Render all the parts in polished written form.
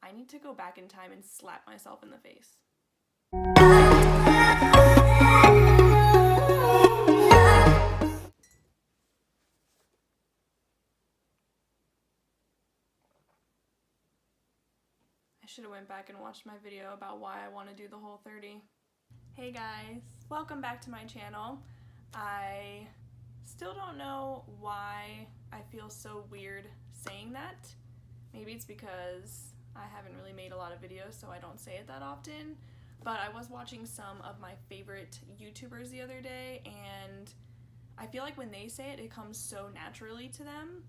I need to go back in time and slap myself in the face. I should have went back and watched my video about why I want to do the Whole30. Hey guys, welcome back to my channel. I still don't know why I feel so weird saying that. Maybe it's because I haven't really made a lot of videos, so I don't say it that often. But I was watching some of my favorite YouTubers the other day, and I feel like when they say it, it comes so naturally to them.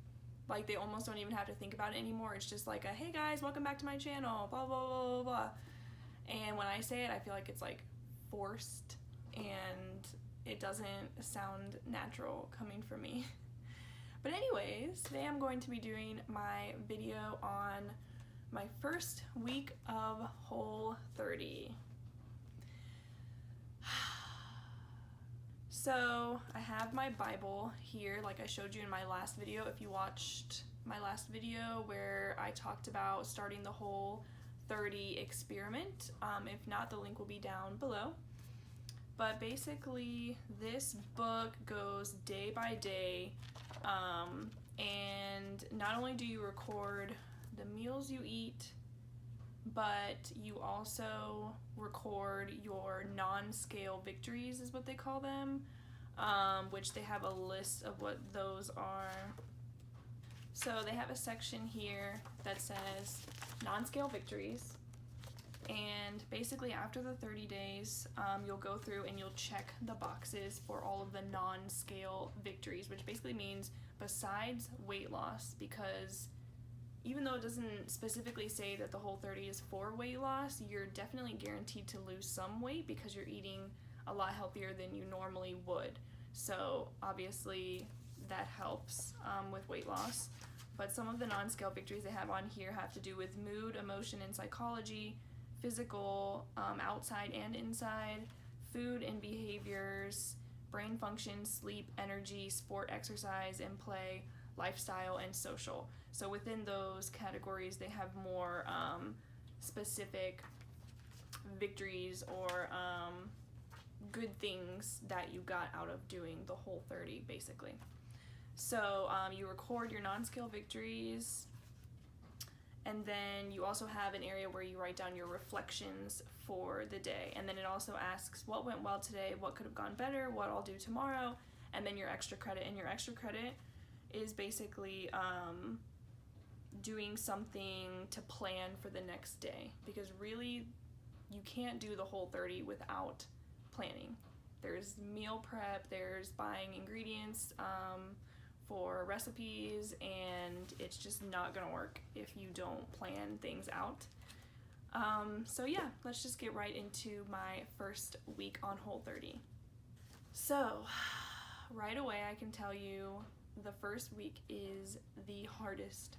Like, they almost don't even have to think about it anymore. It's just like a, hey guys, welcome back to my channel, blah, blah, blah, blah, blah. And when I say it, I feel like it's like forced, and it doesn't sound natural coming from me. But anyways, today I'm going to be doing my video on my first week of Whole30. So I have my Bible here, like I showed you in my last video. If you watched my last video where I talked about starting the Whole30 experiment, if not, the link will be down below. But basically, this book goes day by day, and not only do you record the meals you eat, but you also record your non-scale victories, is what they call them, which they have a list of what those are. So they have a section here that says non-scale victories, and basically after the 30 days, you'll go through and you'll check the boxes for all of the non-scale victories, which basically means besides weight loss, because even though it doesn't specifically say that the Whole30 is for weight loss, you're definitely guaranteed to lose some weight because you're eating a lot healthier than you normally would. So obviously that helps with weight loss. But some of the non-scale victories they have on here have to do with mood, emotion, and psychology, physical, outside and inside, food and behaviors, brain function, sleep, energy, sport, exercise, and play, lifestyle, and social. So within those categories, they have more specific victories or good things that you got out of doing the Whole30, basically. So you record your non-scale victories, and then you also have an area where you write down your reflections for the day. And then it also asks what went well today, what could have gone better, what I'll do tomorrow, and then your extra credit. And your extra credit is basically doing something to plan for the next day, because really you can't do the Whole30 without planning. There's meal prep, there's buying ingredients for recipes, and it's just not gonna work if you don't plan things out. So yeah, let's just get right into my first week on Whole30. So right away I can tell you the first week is the hardest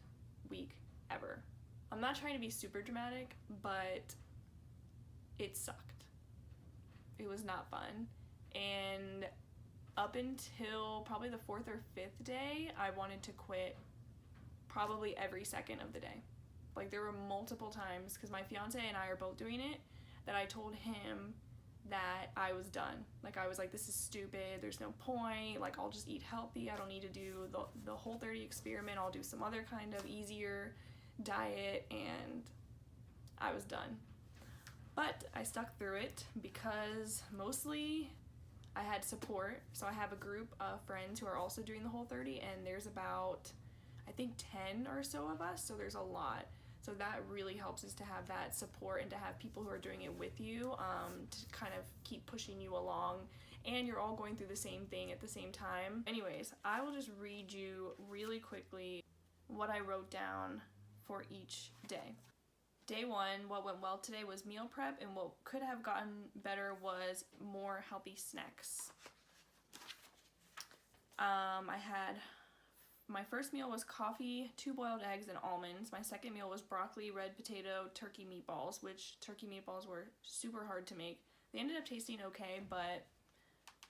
week ever. I'm not trying to be super dramatic, but it sucked. It was not fun. And up until probably the 4th or 5th day, I wanted to quit probably every second of the day. Like, there were multiple times, because my fiance and I are both doing it, that I told him that I was done. Like, I was like, this is stupid, there's no point, like, I'll just eat healthy, I don't need to do the Whole30 experiment, I'll do some other kind of easier diet, and I was done. But I stuck through it because mostly I had support. So I have a group of friends who are also doing the Whole30, and there's about, I think, 10 or so of us, so there's a lot. So that really helps, is to have that support and to have people who are doing it with you, to kind of keep pushing you along, and you're all going through the same thing at the same time. Anyways, I will just read you really quickly what I wrote down for each day. Day 1, what went well today was meal prep, and what could have gotten better was more healthy snacks. My first meal was coffee, 2 boiled eggs, and almonds. My second meal was broccoli, red potato, turkey meatballs, which turkey meatballs were super hard to make. They ended up tasting okay, but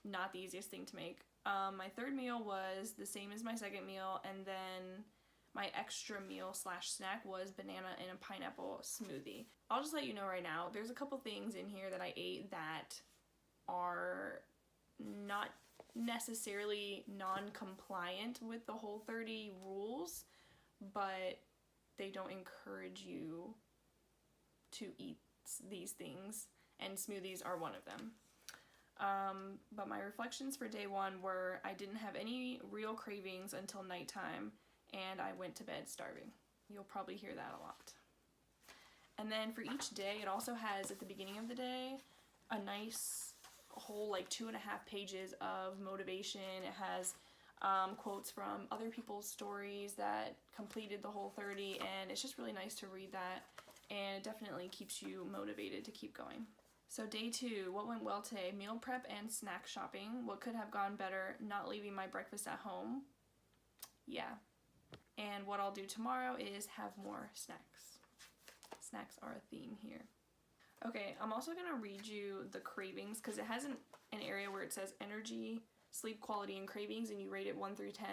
not the easiest thing to make. My third meal was the same as my second meal, and then my extra meal slash snack was banana and a pineapple smoothie. I'll just let you know right now, there's a couple things in here that I ate that are not necessarily non-compliant with the Whole30 rules, but they don't encourage you to eat these things, and smoothies are one of them. But my reflections for day 1 were I didn't have any real cravings until nighttime, and I went to bed starving. You'll probably hear that a lot. And then for each day, it also has at the beginning of the day a nice whole like 2.5 pages of motivation. It has quotes from other people's stories that completed the Whole30, and it's just really nice to read that, and it definitely keeps you motivated to keep going. So day 2, what went well today? Meal prep and snack shopping. What could have gone better? Not leaving my breakfast at home. Yeah. And what I'll do tomorrow is have more snacks. Snacks are a theme here. Okay, I'm also going to read you the cravings because it has an area where it says energy, sleep quality, and cravings, and you rate it 1 through 10.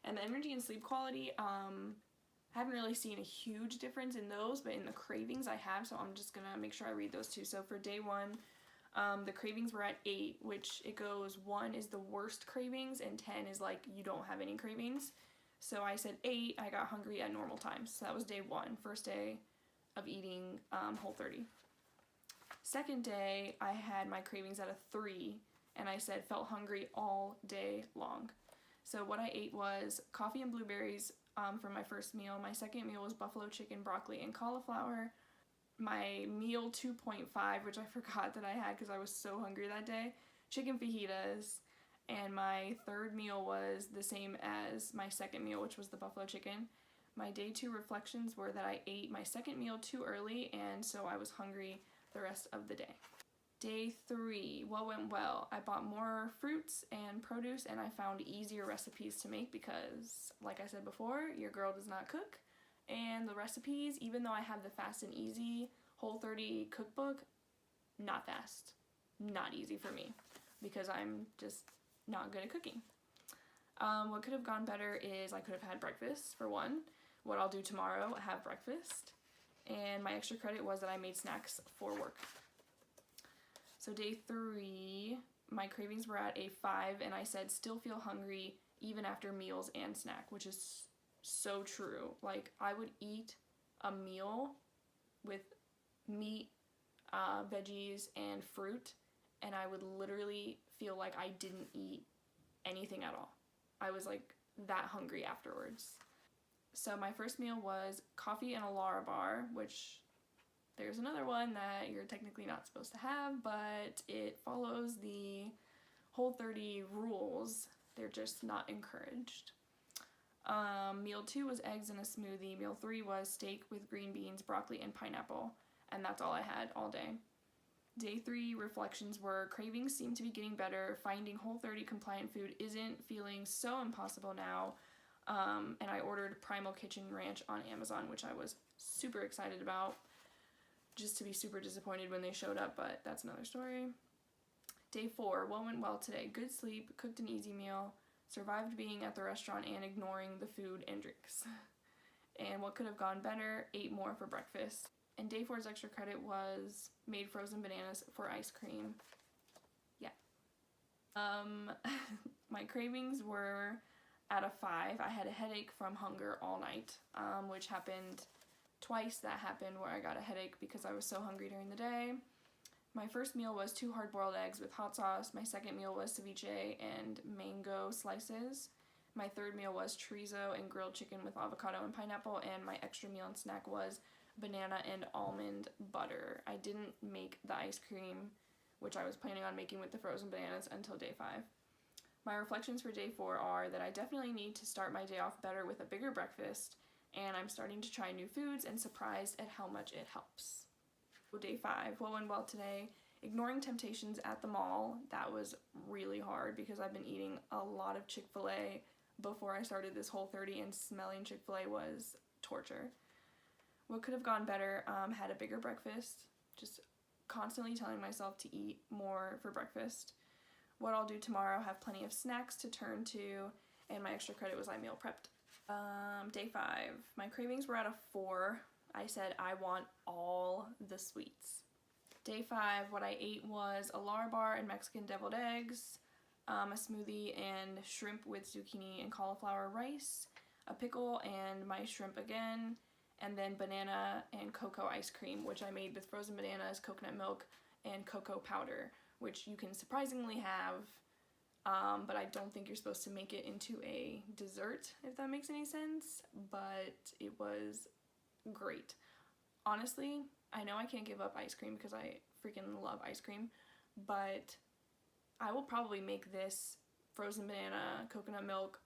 And the energy and sleep quality, I haven't really seen a huge difference in those, but in the cravings I have, so I'm just going to make sure I read those too. So for day 1, the cravings were at 8, which it goes 1 is the worst cravings, and 10 is like you don't have any cravings. So I said 8, I got hungry at normal times. So that was day 1, first day of eating Whole30. Second day, I had my cravings at a 3, and I said felt hungry all day long. So what I ate was coffee and blueberries for my first meal. My second meal was buffalo chicken, broccoli, and cauliflower. My meal 2.5, which I forgot that I had because I was so hungry that day, chicken fajitas. And my third meal was the same as my second meal, which was the buffalo chicken. My day 2 reflections were that I ate my second meal too early, and so I was hungry the rest of the day. Day 3, what went well? I bought more fruits and produce, and I found easier recipes to make because, like I said before, your girl does not cook. And the recipes, even though I have the fast and easy Whole30 cookbook, not fast, not easy for me because I'm just not good at cooking. What could have gone better is I could have had breakfast for 1. What I'll do tomorrow, have breakfast. And my extra credit was that I made snacks for work. So day 3, my cravings were at a 5, and I said still feel hungry even after meals and snack, which is so true. Like, I would eat a meal with meat, veggies, and fruit, and I would literally feel like I didn't eat anything at all. I was like that hungry afterwards. So my first meal was coffee and a Lara bar, which there's another one that you're technically not supposed to have, but it follows the Whole30 rules. They're just not encouraged. Meal 2 was eggs and a smoothie. Meal 3 was steak with green beans, broccoli, and pineapple, and that's all I had all day. Day 3 reflections were cravings seem to be getting better. Finding Whole30 compliant food isn't feeling so impossible now. And I ordered Primal Kitchen Ranch on Amazon, which I was super excited about, just to be super disappointed when they showed up, but that's another story. Day 4, what went well today? Good sleep, cooked an easy meal, survived being at the restaurant and ignoring the food and drinks. And what could have gone better? Ate more for breakfast. And day 4's extra credit was made frozen bananas for ice cream. Yeah. My cravings were at a 5. I had a headache from hunger all night, which happened twice. That happened where I got a headache because I was so hungry during the day. My first meal was 2 hard-boiled eggs with hot sauce. My second meal was ceviche and mango slices. My third meal was chorizo and grilled chicken with avocado and pineapple, and my extra meal and snack was banana and almond butter. I didn't make the ice cream, which I was planning on making with the frozen bananas, until day 5. My reflections for day 4 are that I definitely need to start my day off better with a bigger breakfast, and I'm starting to try new foods and surprised at how much it helps. Day 5, what went well today? Ignoring temptations at the mall. That was really hard because I've been eating a lot of Chick-fil-A before I started this Whole30, and smelling Chick-fil-A was torture. What could have gone better? Had a bigger breakfast. Just constantly telling myself to eat more for breakfast. What I'll do tomorrow, have plenty of snacks to turn to, and my extra credit was I meal prepped. Day 5. My cravings were at a 4. I said I want all the sweets. Day 5, what I ate was a Lar bar and Mexican deviled eggs, a smoothie and shrimp with zucchini and cauliflower rice, a pickle and my shrimp again, and then banana and cocoa ice cream, which I made with frozen bananas, coconut milk, and cocoa powder, which you can surprisingly have, but I don't think you're supposed to make it into a dessert, if that makes any sense, but it was great. Honestly, I know I can't give up ice cream because I freaking love ice cream, but I will probably make this frozen banana coconut milk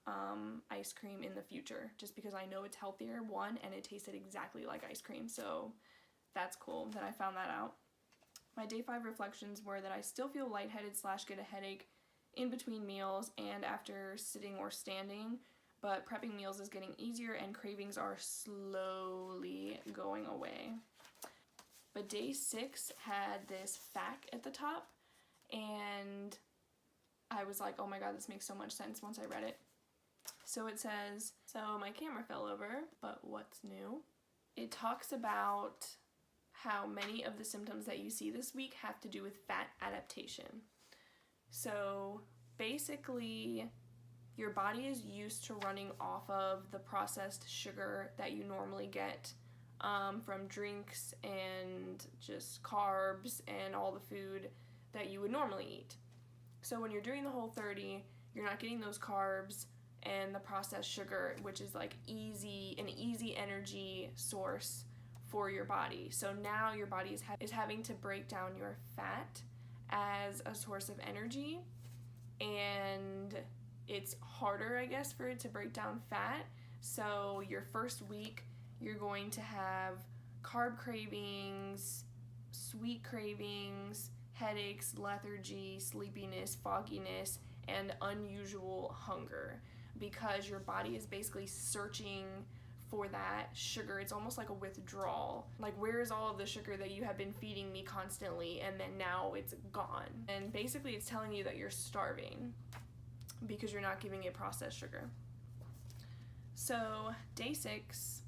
ice cream in the future, just because I know it's healthier, one, and it tasted exactly like ice cream, so that's cool that I found that out. My day 5 reflections were that I still feel lightheaded / get a headache in between meals and after sitting or standing, but prepping meals is getting easier and cravings are slowly going away. But day 6 had this fact at the top, and I was like, oh my god, this makes so much sense once I read it. So it says, so my camera fell over, but what's new? It talks about how many of the symptoms that you see this week have to do with fat adaptation. So basically, your body is used to running off of the processed sugar that you normally get from drinks and just carbs and all the food that you would normally eat. So when you're doing the Whole30, you're not getting those carbs and the processed sugar, which is like an easy energy source for your body. So now your body is having to break down your fat as a source of energy, and it's harder, I guess, for it to break down fat. So your first week, you're going to have carb cravings, sweet cravings, headaches, lethargy, sleepiness, fogginess, and unusual hunger, because your body is basically searching for that sugar. It's almost like a withdrawal. Like, where is all of the sugar that you have been feeding me constantly, and then now it's gone? And basically it's telling you that you're starving because you're not giving it processed sugar. So day 6,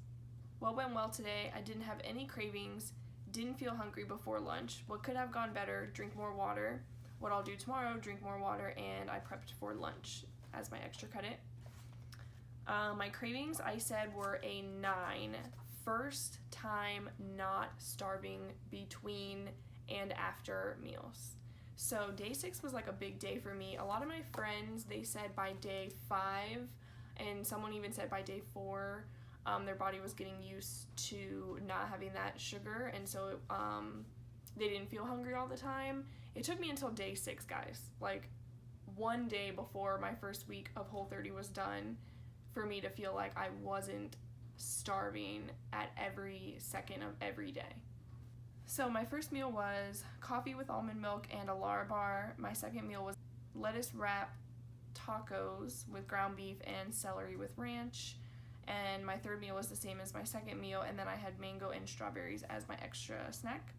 what went well today? I didn't have any cravings, didn't feel hungry before lunch. What could have gone better? Drink more water. What I'll do tomorrow, drink more water, and I prepped for lunch as my extra credit. My cravings, I said, were a 9. First time not starving between and after meals. So day 6 was like a big day for me. A lot of my friends, they said by day 5, and someone even said by day 4, their body was getting used to not having that sugar, and so they didn't feel hungry all the time. It took me until day 6, guys, like one day before my first week of Whole30 was done, for me to feel like I wasn't starving at every second of every day. So my first meal was coffee with almond milk and a Lar bar. My second meal was lettuce wrap tacos with ground beef and celery with ranch. And my third meal was the same as my second meal, and then I had mango and strawberries as my extra snack.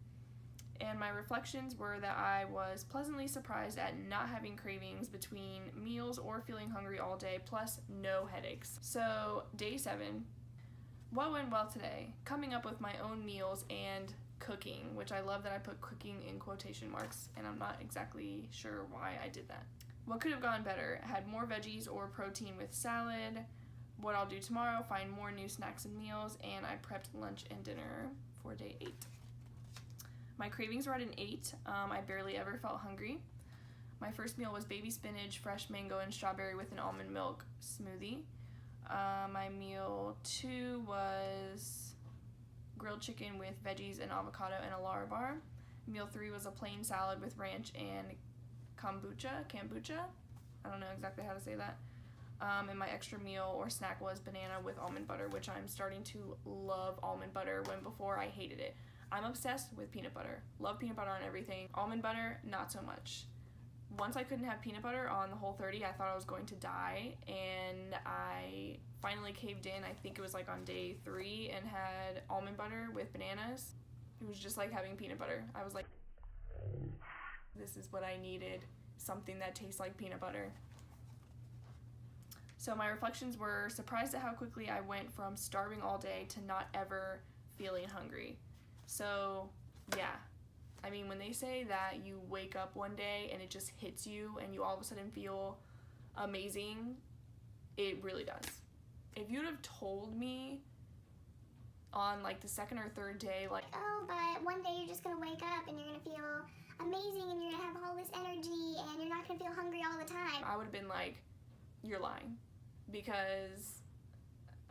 And my reflections were that I was pleasantly surprised at not having cravings between meals or feeling hungry all day, plus no headaches. So day 7, what went well today? Coming up with my own meals and cooking, which I love that I put cooking in quotation marks, and I'm not exactly sure why I did that. What could have gone better? I had more veggies or protein with salad. What I'll do tomorrow, find more new snacks and meals, and I prepped lunch and dinner for day 8. My cravings were at an 8. I barely ever felt hungry. My first meal was baby spinach, fresh mango, and strawberry with an almond milk smoothie. My meal 2 was grilled chicken with veggies and avocado and a Lar bar. Meal 3 was a plain salad with ranch and kombucha. I don't know exactly how to say that. And my extra meal or snack was banana with almond butter, which I'm starting to love almond butter, when before I hated it. I'm obsessed with peanut butter. Love peanut butter on everything. Almond butter, not so much. Once I couldn't have peanut butter on the Whole30, I thought I was going to die, and I finally caved in. I think it was like on day 3, and had almond butter with bananas. It was just like having peanut butter. I was like, this is what I needed, something that tastes like peanut butter. So my reflections were surprised at how quickly I went from starving all day to not ever feeling hungry. So yeah, I mean, when they say that you wake up one day and it just hits you and you all of a sudden feel amazing, it really does. If you'd have told me on like the second or third day, like, oh, but one day you're just gonna wake up and you're gonna feel amazing and you're gonna have all this energy and you're not gonna feel hungry all the time, I would have been like, you're lying. Because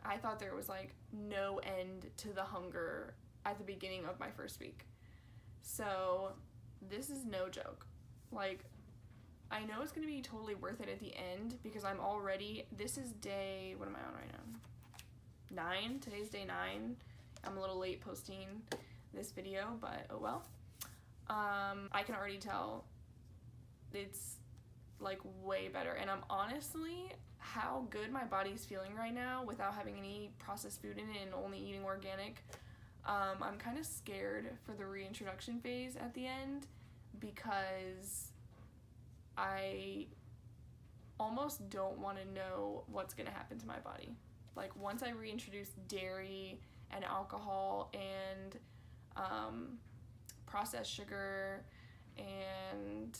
I thought there was like no end to the hunger at the beginning of my first week. So this is no joke. Like, I know it's gonna be totally worth it at the end because I'm already, this is day, what am I on right now? 9, today's day 9. I'm a little late posting this video, but oh well. I can already tell it's like way better, and I'm honestly, how good my body's feeling right now without having any processed food in it and only eating organic. I'm kind of scared for the reintroduction phase at the end because I almost don't want to know what's going to happen to my body. Like, once I reintroduce dairy and alcohol and processed sugar and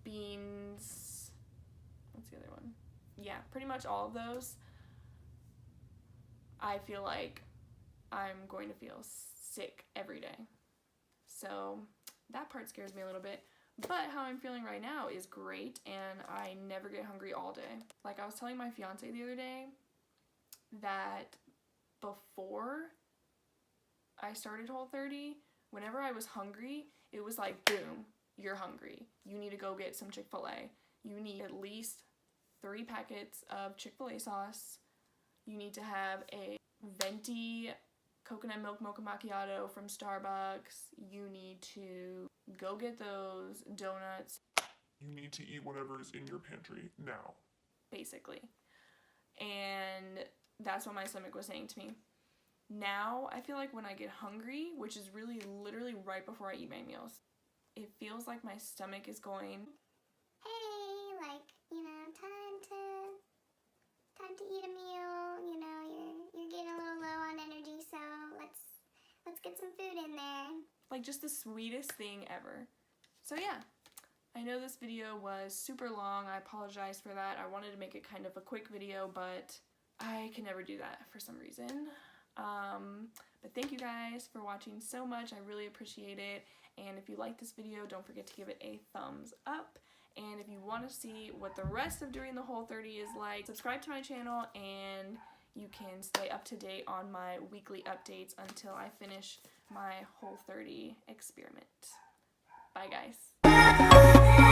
beans, what's the other one? Yeah, pretty much all of those, I feel like I'm going to feel sick every day. So that part scares me a little bit. But how I'm feeling right now is great, and I never get hungry all day. Like, I was telling my fiance the other day that before I started Whole30, whenever I was hungry, it was like, boom, you're hungry. You need to go get some Chick-fil-A. You need at least 3 packets of Chick-fil-A sauce. You need to have a venti coconut milk mocha macchiato from Starbucks. You need to go get those donuts. You need to eat whatever is in your pantry now. Basically. And that's what my stomach was saying to me. Now, I feel like when I get hungry, which is really literally right before I eat my meals, it feels like my stomach is going, hey, like, you know, time to eat a meal, you know, you're getting a little low on energy, so let's get some food in there. like, just the sweetest thing ever. So yeah, I know this video was super long. I apologize for that. I wanted to make it kind of a quick video, but I can never do that for some reason. But thank you guys for watching so much. I really appreciate it. And if you like this video, don't forget to give it a thumbs up. And if you want to see what the rest of doing the Whole30 is like, subscribe to my channel and you can stay up to date on my weekly updates until I finish my Whole30 experiment. Bye guys.